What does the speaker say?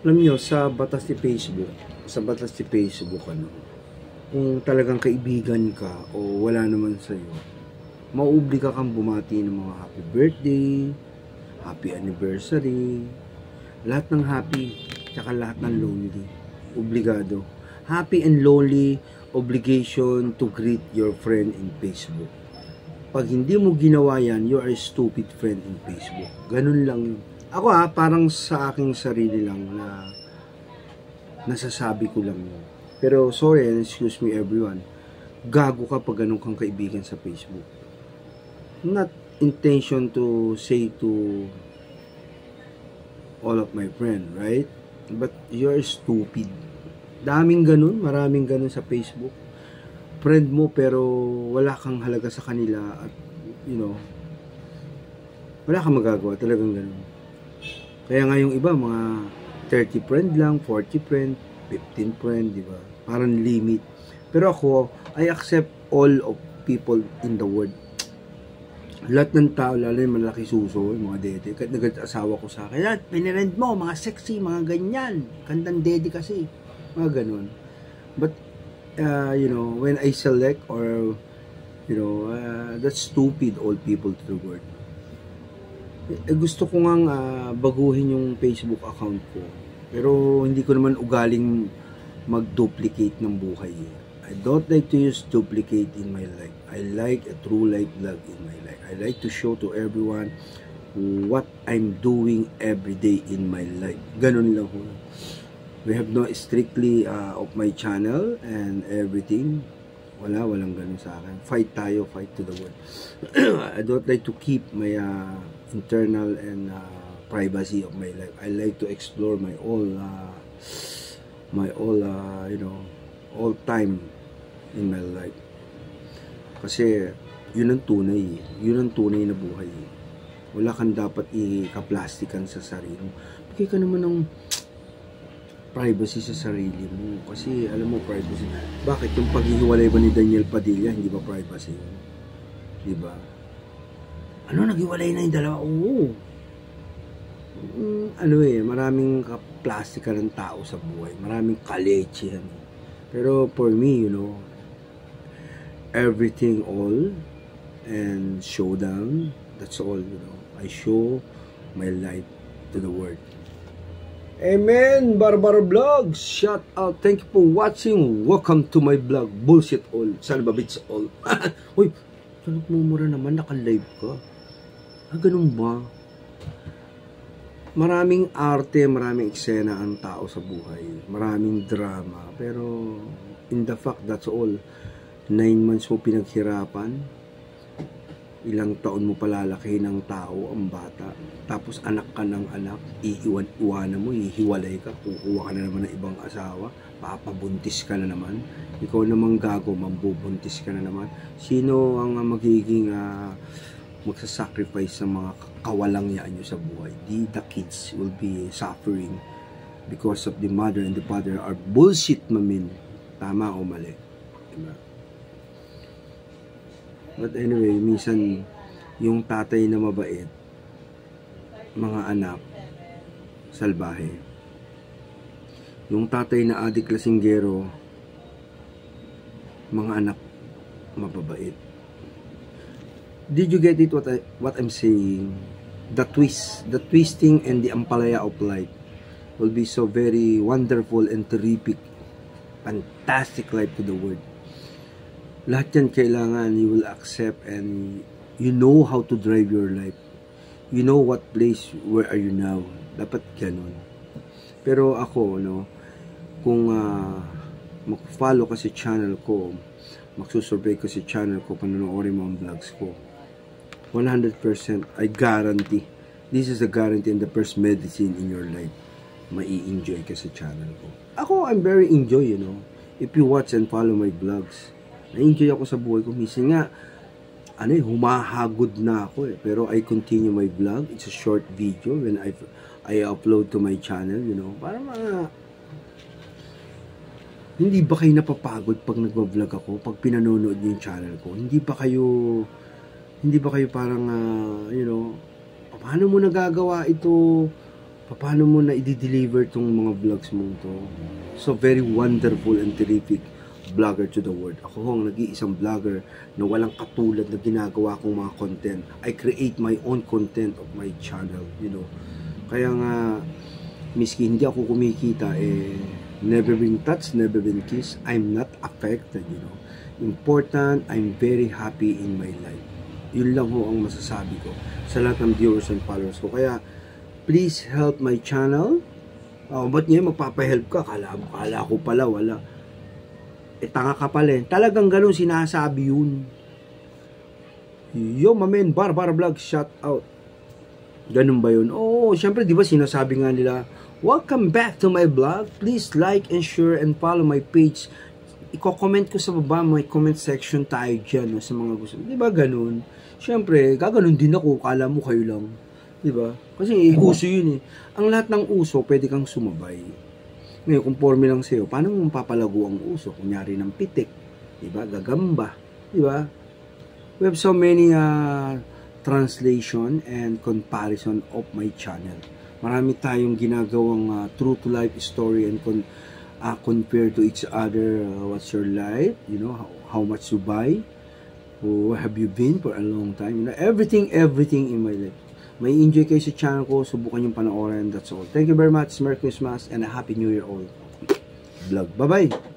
Alam nyo, sa batas ni Facebook, kung talagang kaibigan ka o wala naman sa'yo, mauobliga kang bumati ng mga happy birthday, happy anniversary, lahat ng happy, tsaka lahat ng lonely. Obligado. Happy and lonely, obligation to greet your friend in Facebook. Pag hindi mo ginawa yan, you are a stupid friend in Facebook. Ganun lang yun. Ako parang sa aking sarili lang na nasasabi ko lang yun. Pero sorry and excuse me everyone, gago ka pag ganun kang kaibigan sa Facebook. Not intention to say to all of my friend, right? But you're stupid. Daming ganun, maraming ganun sa Facebook. Friend mo pero wala kang halaga sa kanila at wala kang magagawa, talagang ganun. Kaya nga yung iba, mga 30 friend lang, 40 friend, 15 friend, di ba? Parang limit. Pero ako, I accept all of people in the world. Lahat ng tao, lalo yung malaki suso, yung mga dede. Kahit nag-asawa ko sa akin, pinirend mo, mga sexy, mga ganyan. Kandang dede kasi. Mga ganun. But, when I select or, that's stupid, all people to the world. Gusto ko ngang baguhin yung Facebook account ko. Pero hindi ko naman ugaling mag-duplicate ng buhay. I don't like to use duplicate in my life. I like a true life vlog in my life. I like to show to everyone what I'm doing every day in my life. Ganun lang ho. We have no strictly of my channel and everything. Walang ganun sa akin. Fight tayo, fight to the world. I don't like to keep my internal and privacy of my life. I like to explore my all time in my life. Kasi yun ang tunay na buhay. Wala kang dapat ika-plastikan sa sarili mo. Bigay ka naman ng privacy sa sarili mo. Kasi alam mo, privacy. Bakit yung paghihiwalay ba ni Daniel Padilla hindi ba privacy? Di ba? Naghiwalay na yung dalawa? Oo. Maraming kaplastika ng tao sa buhay. Maraming kaleche yan. Pero for me, everything all and showdown, that's all, I show my life to the world. Amen, Barbaro Vlogs. Shout out. Thank you for watching. Welcome to my vlog. Bullshit all. Salbabits all. Uy, nagmumura naman. Naka-live ka. Ganun ba? Maraming arte, maraming eksena ang tao sa buhay. Maraming drama. Pero, in the fact, that's all. 9 months mo pinaghirapan. Ilang taon mo palalaki ng tao, ang bata. Tapos anak ka ng anak, iiwan mo, ihiwalay ka, kukuha ka na naman ng ibang asawa, papabuntis ka na naman. Ikaw namang gago, mambubuntis ka na naman. Sino ang magiging magsasacrifice sa mga kawalangyaan nyo sa buhay? The kids will be suffering because of the mother and the father are bullshit, mamin. Tama o mali? Diba? But anyway, minsan yung tatay na mabait, mga anak salbahe. Yung tatay na adik lasinggero, mga anak mababait. Did you get it what I'm saying? The twisting and the ampalaya of life will be so very wonderful and terrific, fantastic life to the world. Lahat yan kailangan you will accept and you know how to drive your life. You know what place, where are you now. Dapat ganun. Pero ako, kung mag-follow ka sa channel ko, magsusurvey ka sa channel ko, panonoodin mo ang vlogs ko, 100% I guarantee, this is a guarantee and the first medicine in your life, mai-enjoy ka sa channel ko. Ako, I'm very enjoy, if you watch and follow my vlogs. Na-enjoy ako sa buhay ko. Minsan nga, humahagod na ako Pero I continue my vlog. It's a short video when I upload to my channel, para hindi ba kayo napapagod pag nagwa-vlog ako? Pag pinanonood niyo yung channel ko? Hindi ba kayo parang, paano mo nagagawa ito? paano mo na i-deliver tong mga vlogs mo to? So, very wonderful and terrific vlogger to the world. Ako ang nag-iisang vlogger na walang katulad na ginagawa kong mga content. I create my own content of my channel, you know. Kaya nga, miski hindi ako kumikita, never been touched, never been kissed. I'm not affected, you know. Important, I'm very happy in my life. Yun lang ho ang masasabi ko sa lahat ng viewers and followers ko. Kaya, please help my channel. Ba't niya magpapahelp ka? Kala ko pala, wala. Tanga ka pala eh. Talagang ganun sinasabi yun. Yo, mamen, Barbar Vlog, shout out. Ganun ba yun? Oo, syempre, di ba sinasabi nga nila, welcome back to my vlog. Please like and share and follow my page. Iko-comment ko sa baba, may comment section tayo dyan no, sa mga gusto. Di ba ganun? Syempre, gaganon din ako, kala mo kayo lang. Di ba? Kasi uso yun eh. Ang lahat ng uso, pwede kang sumabay. Ngayon, kung forme lang sa'yo, paano mo papalago ang uso? Kunyari ng pitik, di ba? Gagamba, di ba? We have so many translation and comparison of my channel. Marami tayong ginagawang true to life story and compare to each other. What's your life? You know, how much you buy? Where have you been for a long time? You know, everything in my life. May enjoy kayo sa channel ko, subukan yung panoorin. That's all. Thank you very much. Merry Christmas and a Happy New Year all. Vlog. Bye-bye.